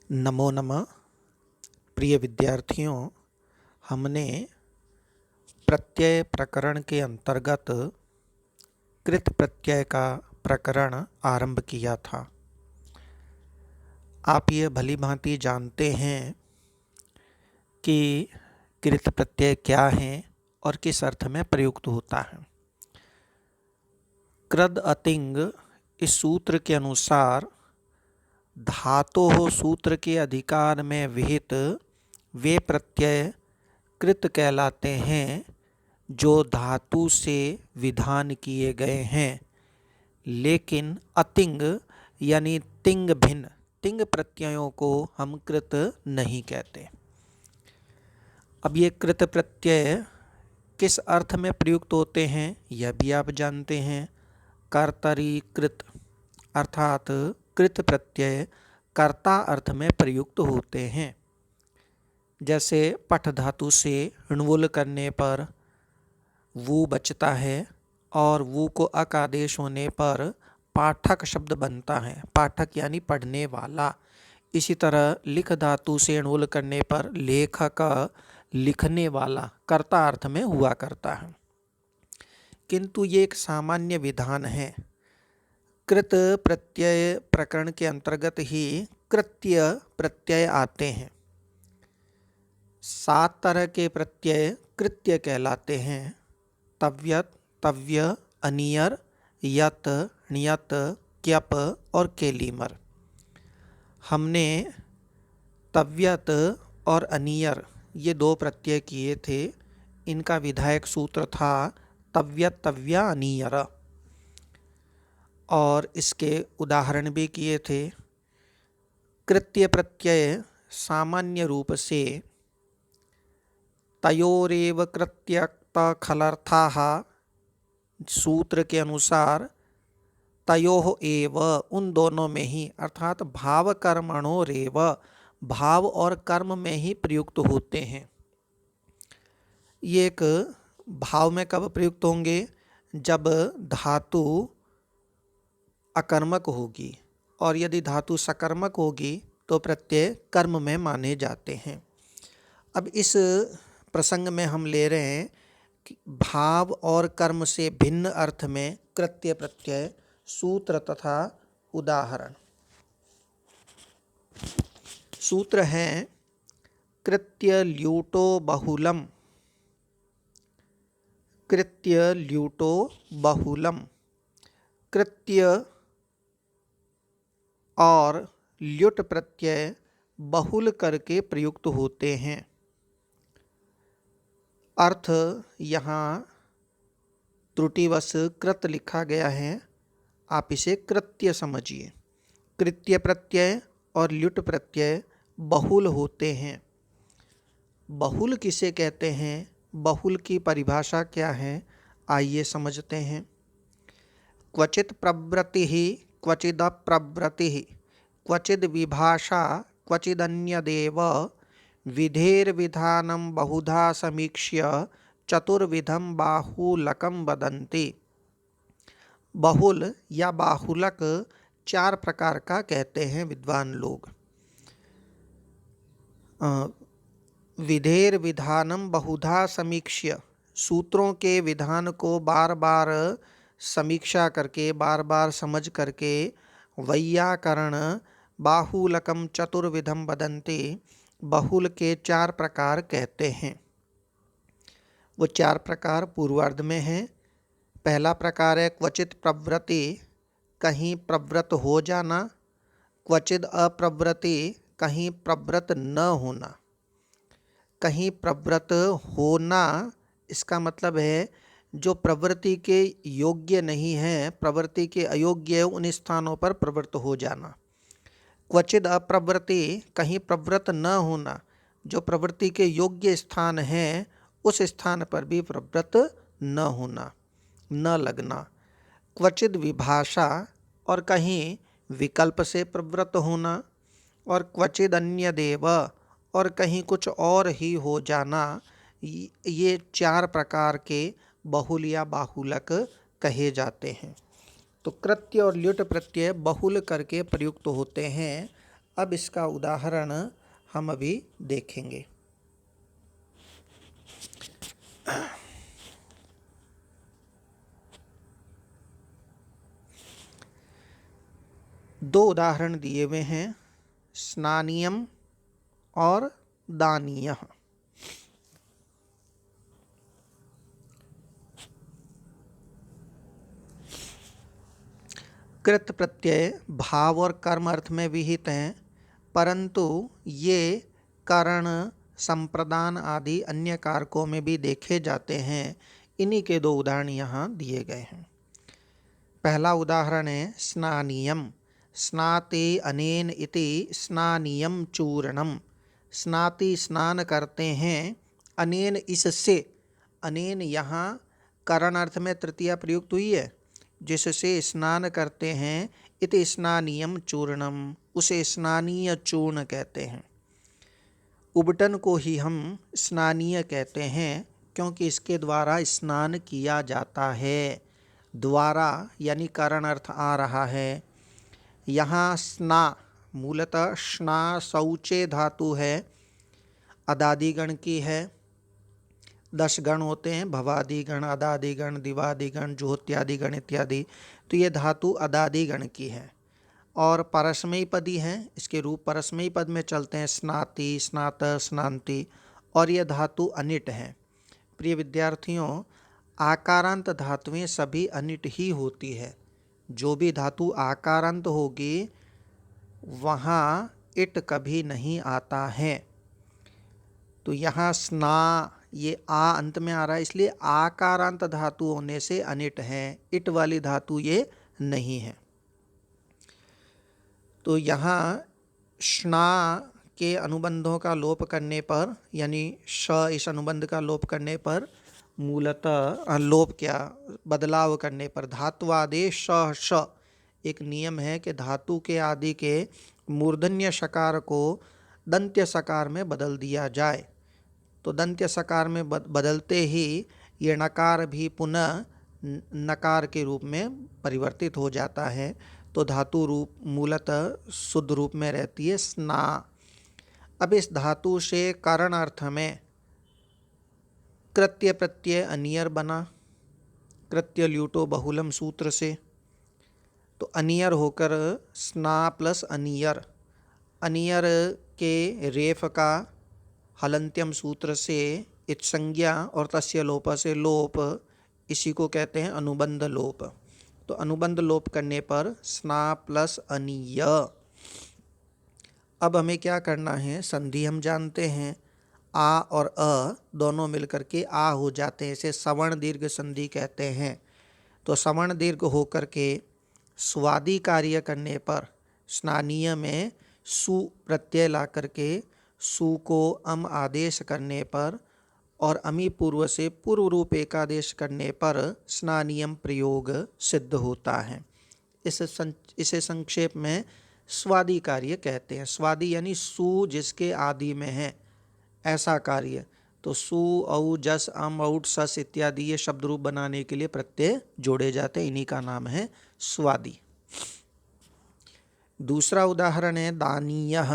नमो नमः। प्रिय विद्यार्थियों, हमने प्रत्यय प्रकरण के अंतर्गत कृत प्रत्यय का प्रकरण आरंभ किया था। आप ये भली भांति जानते हैं कि कृत प्रत्यय क्या है और किस अर्थ में प्रयुक्त होता है। कृद अतिंग इस सूत्र के अनुसार धातोः सूत्र के अधिकार में विहित वे प्रत्यय कृत कहलाते हैं जो धातु से विधान किए गए हैं, लेकिन अतिंग यानी तिंग भिन्न तिंग प्रत्ययों को हम कृत नहीं कहते। अब ये कृत प्रत्यय किस अर्थ में प्रयुक्त होते हैं यह भी आप जानते हैं। कर्तरी कृत अर्थात कृत प्रत्यय कर्ता अर्थ में प्रयुक्त होते हैं। जैसे पठ धातु से णवुल करने पर वू बचता है और वू को अक आदेश होने पर पाठक शब्द बनता है, पाठक यानी पढ़ने वाला। इसी तरह लिख धातु से णवुल करने पर लेखक लिखने वाला कर्ता अर्थ में हुआ करता है। किंतु ये एक सामान्य विधान है। कृत प्रत्यय प्रकरण के अंतर्गत ही कृत्य प्रत्यय आते हैं। 7 तरह के प्रत्यय कृत्य कहलाते हैं। तव्यत, तव्य, अनियर, यत, ण्यत, क्यप और केलीमर। हमने तव्यत और अनियर ये 2 प्रत्यय किए थे। इनका विधायक सूत्र था तव्यत तव्या अनियर, और इसके उदाहरण भी किए थे। कृत्य प्रत्यय सामान्य रूप से तयोरेव कृत्यक्त खलर्थाः सूत्र के अनुसार तयोः एव उन दोनों में ही अर्थात भाव कर्मणोरेव भाव और कर्म में ही प्रयुक्त होते हैं। ये एक भाव में कब प्रयुक्त होंगे? जब धातु अकर्मक होगी, और यदि धातु सकर्मक होगी तो प्रत्यय कर्म में माने जाते हैं। अब इस प्रसंग में हम ले रहे हैं कि भाव और कर्म से भिन्न अर्थ में कृत्य प्रत्यय सूत्र तथा उदाहरण। सूत्र हैं कृत्य ल्यूटो बहुलम, कृत्य ल्यूटो बहुलम। कृत्य और ल्युट प्रत्यय बहुल करके प्रयुक्त होते हैं। अर्थ यहाँ त्रुटिवश कृत लिखा गया है, आप इसे कृत्य समझिए। कृत्य प्रत्यय और ल्युट प्रत्यय बहुल होते हैं। बहुल किसे कहते हैं, बहुल की परिभाषा क्या है, आइए समझते हैं। क्वचित प्रवृत्ति ही क्वचिद अप्रवृत्ति, क्वचिद विभाषा क्वचिदन्यदेव, विधेर्विधानं बहुधा समीक्ष्य चतुर्विधं बाहुलकं वदन्ति। बहुल या बाहुलक 4 प्रकार का कहते हैं विद्वान लोग। विधेर्विधानं बहुधा समीक्ष्य सूत्रों के विधान को बार बार समीक्षा करके बार बार समझ करके वैयाकरण बाहुलकम चतुर्विधम वदन्ति बहुल के 4 प्रकार कहते हैं। वो 4 प्रकार पूर्वार्ध में हैं। पहला प्रकार है क्वचित प्रवृत्ति, कहीं प्रवृत्त हो जाना। क्वचिद अप्रवृत्ति, कहीं प्रवृत्त न होना। कहीं प्रवृत्त होना इसका मतलब है जो प्रवृत्ति के योग्य नहीं है, प्रवृत्ति के अयोग्य है, उन स्थानों पर प्रवृत्त हो जाना। क्वचिद अप्रवृत्ति, कहीं प्रवृत्त न होना, जो प्रवृत्ति के योग्य स्थान है उस स्थान पर भी प्रवृत्त न होना, न लगना। क्वचिद विभाषा, और कहीं विकल्प से प्रवृत्त होना। और क्वचिद अन्यदेव, और कहीं कुछ और ही हो जाना। ये 4 प्रकार के बहुल या बाहुलक कहे जाते हैं। तो कृत्य और ल्युट प्रत्यय बहुल करके प्रयुक्त होते हैं। अब इसका उदाहरण हम अभी देखेंगे। दो उदाहरण दिए हुए हैं, स्नानियम और दानीय। कृत प्रत्यय भाव और कर्म अर्थ में विहित हैं, परंतु ये कारण संप्रदान आदि अन्य कारकों में भी देखे जाते हैं। इन्हीं के दो उदाहरण यहाँ दिए गए हैं। पहला उदाहरण है स्नानियम। स्नाति अनेन इति स्नानियम चूर्णम। स्नाति स्नान करते हैं, अनेन इससे। अनेन यहाँ करण अर्थ में तृतीया प्रयुक्त हुई है, जिससे स्नान करते हैं। इति स्नानियम चूर्णम, उसे स्नानीय चूर्ण कहते हैं। उबटन को ही हम स्नानीय कहते हैं, क्योंकि इसके द्वारा स्नान किया जाता है। द्वारा यानी कारण अर्थ आ रहा है। यहाँ स्ना मूलतः स्ना शौचे धातु है, अदादि गण की है। 10 गण होते हैं, भवादि गण, अदादि गण, दिवादि गण, ज्योत्यादि गण इत्यादि। तो ये धातु अदादि गण की है और परस्मयी पदी हैं। इसके रूप परस्मयी पद में चलते हैं, स्नाति, स्नात, स्नांति। और ये धातु अनिट हैं। प्रिय विद्यार्थियों, आकारांत धातुएं सभी अनिट ही होती है। जो भी धातु आकारांत होगी वहाँ इट कभी नहीं आता है। तो यहाँ स्ना, ये आ अंत में आ रहा है, इसलिए आकारांत धातु होने से अनिट है। इट वाली धातु ये नहीं है। तो यहाँ स्ना के अनुबंधों का लोप करने पर, यानी श इस अनुबंध का लोप करने पर, मूलतः लोप क्या बदलाव करने पर धात्वादेश श एक नियम है कि धातु के आदि के मूर्धन्य शकार को दंत्य सकार में बदल दिया जाए। तो दंत्य सकार में बदलते ही ये नकार भी पुनः नकार के रूप में परिवर्तित हो जाता है। तो धातु रूप मूलतः शुद्ध रूप में रहती है स्ना। अब इस धातु से कारण अर्थ में कृत्य प्रत्यय अनियर बना, कृत्य ल्यूटो बहुलम सूत्र से। तो अनियर होकर स्ना प्लस अनियर, अनियर के रेफ का हलंत्यम सूत्र से इत्संज्ञा और तस्य लोप से लोप, इसी को कहते हैं अनुबंध लोप। तो अनुबंध लोप करने पर स्ना प्लस अनिय। अब हमें क्या करना है, संधि हम जानते हैं, आ और अ दोनों मिलकर के आ हो जाते हैं। इसे सवर्ण दीर्घ संधि कहते हैं। तो सवर्ण दीर्घ होकर के स्वादि कार्य करने पर स्नानीय में सु प्रत्यय ला करके सु को अम आदेश करने पर और अमी पूर्व से पूर्व रूप एकादेश करने पर स्नानियम प्रयोग सिद्ध होता है। इसे संक्षेप में स्वादि कार्य कहते हैं। स्वादि यानी सु जिसके आदि में है ऐसा कार्य। तो सु, औ, जस, अम, औट, सस इत्यादि ये शब्द रूप बनाने के लिए प्रत्यय जोड़े जाते हैं, इन्हीं का नाम है स्वादि। दूसरा उदाहरण है दानीयः।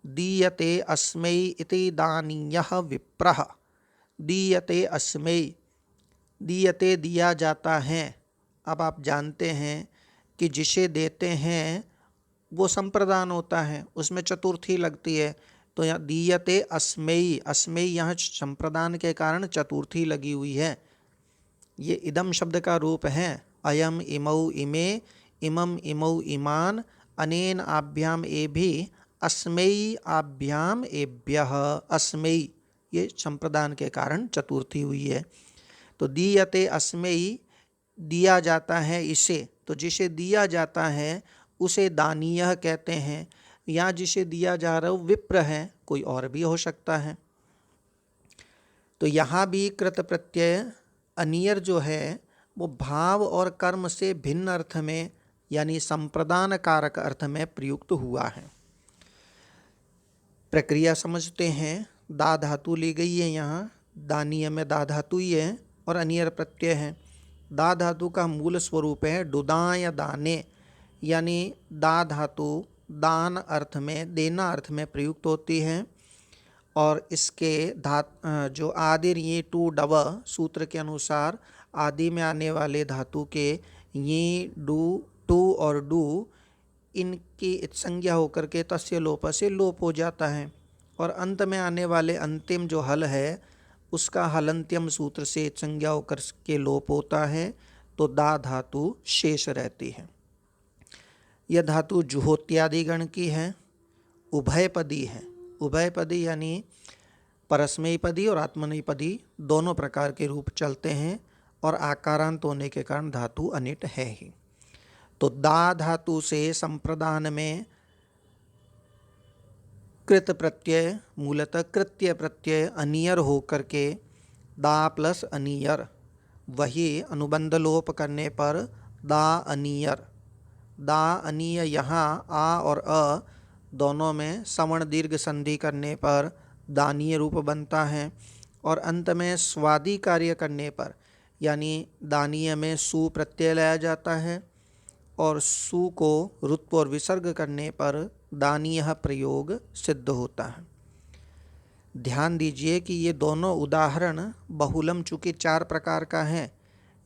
दीयते अस्मै इति दानीयः विप्रः। दीयते अस्मै, दीयते दिया जाता है। अब आप जानते हैं कि जिसे देते हैं वो संप्रदान होता है, उसमें चतुर्थी लगती है। तो यहाँ दीयते अस्मेयी, अस्मेयी यहाँ संप्रदान के कारण चतुर्थी लगी हुई है। ये इदम शब्द का रूप है। अयम इमौ इमे, इमम इमौ इमान, अनेन आभ्याम एभि, अस्मेयी आभ्याम एभ्यः। अस्मेयी ये संप्रदान के कारण चतुर्थी हुई है। तो दीयते अस्मेयी, दिया जाता है इसे। तो जिसे दिया जाता है उसे दानीय कहते हैं। यहाँ जिसे दिया जा रहा है वो विप्र है, कोई और भी हो सकता है। तो यहाँ भी कृत प्रत्यय अनियर जो है वो भाव और कर्म से भिन्न अर्थ में, यानी संप्रदान कारक अर्थ में प्रयुक्त हुआ है। प्रक्रिया समझते हैं। दा धातु ली गई है यहाँ, दानीय में दा धातु ही है और अनियर प्रत्यय है। दा धातु का मूल स्वरूप है डुदा या दाने, यानी दा धातु दान अर्थ में, देना अर्थ में प्रयुक्त होती है। और इसके जो आदिर ये टू डव सूत्र के अनुसार आदि में आने वाले धातु के ये डू, टू और डू, इनकी संज्ञा होकर के तस्य लोप से लोप हो जाता है। और अंत में आने वाले अंतिम जो हल है उसका हलंत्यम सूत्र से संज्ञा होकर के लोप होता है, तो दा धातु शेष रहती है। यह धातु जुहोत्यादि गण की है, उभयपदी है। उभयपदी यानी परस्मैपदी और आत्मनेपदी दोनों प्रकार के रूप चलते हैं, और आकारांत होने के कारण धातु अनिट है ही। तो दा धातु से संप्रदान में कृत प्रत्यय, मूलतः कृत्य प्रत्यय अनियर होकर के दा प्लस अनियर, वही अनुबंध लोप करने पर दा अनियर। दा अनीय यहाँ आ और अ दोनों में सवर्ण दीर्घ संधि करने पर दानीय रूप बनता है। और अंत में स्वादि कार्य करने पर, यानी दानीय में सु प्रत्यय लाया जाता है, और सु को रुत्व और विसर्ग करने पर दानीय प्रयोग सिद्ध होता है। ध्यान दीजिए कि ये दोनों उदाहरण बहुलम चूँकि 4 प्रकार का है,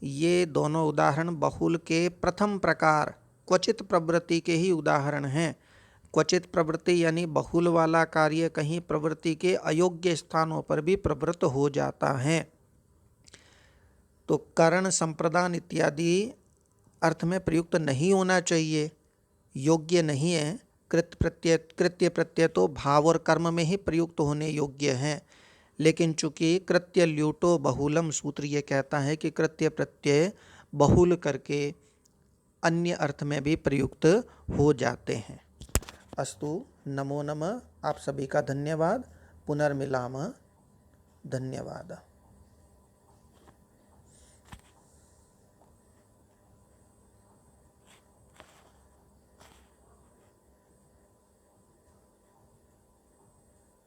ये दोनों उदाहरण बहुल के प्रथम प्रकार क्वचित प्रवृत्ति के ही उदाहरण हैं। क्वचित प्रवृत्ति यानी बहुल वाला कार्य कहीं प्रवृत्ति के अयोग्य स्थानों पर भी प्रवृत्त हो जाता है। तो करण, संप्रदान इत्यादि अर्थ में प्रयुक्त नहीं होना चाहिए, योग्य नहीं है। कृत्य प्रत्यय तो भाव और कर्म में ही प्रयुक्त होने योग्य हैं, लेकिन चूंकि कृत्य ल्यूटो बहुलम सूत्र ये कहता है कि कृत्य प्रत्यय बहुल करके अन्य अर्थ में भी प्रयुक्त हो जाते हैं। अस्तु, नमो नमः। आप सभी का धन्यवाद। पुनर्मिलामः। धन्यवाद।